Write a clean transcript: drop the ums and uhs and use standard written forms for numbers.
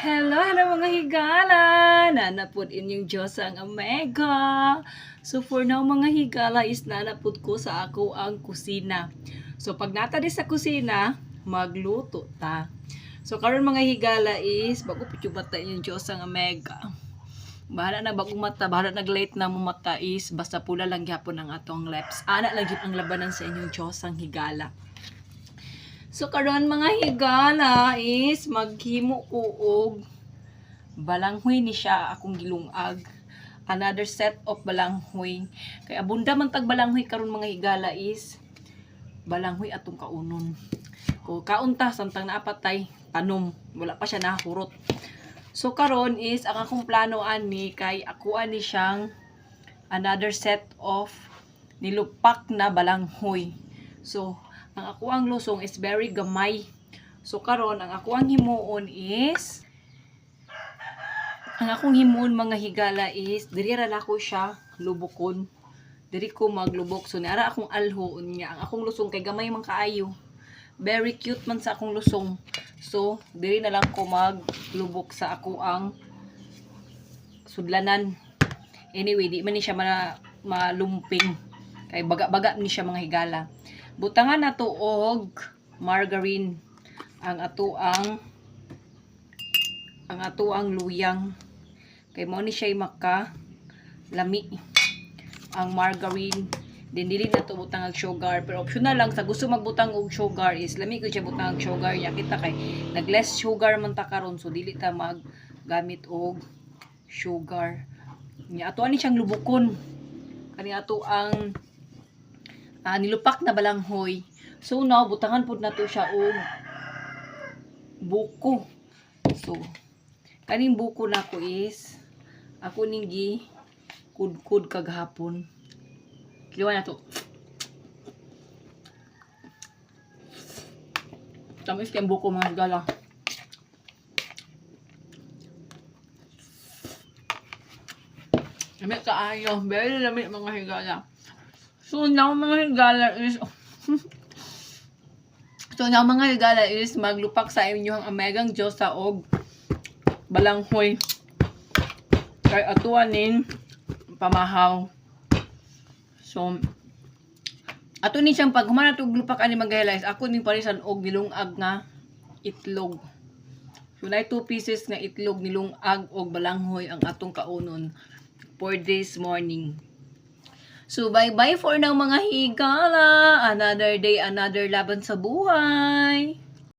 Hello, hello mga higala! Nanapod inyong Diyos ang Omega. So for now mga higala is nanapod ko sa ako ang kusina. So pag nata di sa kusina, magluto ta. So karon mga higala is bago pityubata inyong Diyos ang Omega. Bahala na bagong mata, bahala nag-late na mo mata is basta pula lang gyapon ang atong lips. Ana lang gyud ang labanan sa inyong Diyos ang higala. So karon mga higala is maghimo ko og balanghoy ni siya akong gilungag. Another set of balanghoy. Kay abunda man tag balanghoy karon mga higala is balanghoy atong kaunon. Ko kaunta samtang naapatay tanom, wala pa siya nahurot. So karon is ang akong plano ani kay ako ani siyang another set of nilupak na balanghoy. So ang ako ang lusong is very gamay. So karon ang ako ang himuon is mga higala is diri ra nako siya lubukon. Diri ko maglubok. So niara akong alhoon niya. Ang akong lusong kay gamay man kaayo. Very cute man sa akong lusong. So diri na lang ko maglubok sa ako ang sudlanan. Anyway, di man ni siya malumping. Kay baga-baga ni siya mga higala. Butangan na to og margarine ang ato ang luyang. Kay mo ni siya maka lami ang margarine. Then dili na to butang og sugar, pero optional lang sa gusto magbutang og sugar is lami ko siya butang og sugar ya kita kay nag less sugar man ta karon so dili ta maggamit og sugar. Nya ato ani siyang lubukon. Kani ato ang nilupak na balanghoy. So now butangan pud nato siya og buko. So kaning buko nako is ako ning gi kudkud kaghapon. Kiliwa na to. Tamis kayong buko mga higala. Lamig kaayo. Very lamig mga higala. So now mga higala is maglupak sa inyo ang Omegang Diyos sa og balanghoy. Kay atuanin pamahaw. So ato ni siyang pag humana to lupak ani mag-realize ako ning parisan og nilungag nga itlog. So na 2 pieces nga itlog nilungag og balanghoy ang atong kaunon for this morning. So bye-bye for now mga higala. Another day, another laban sa buhay.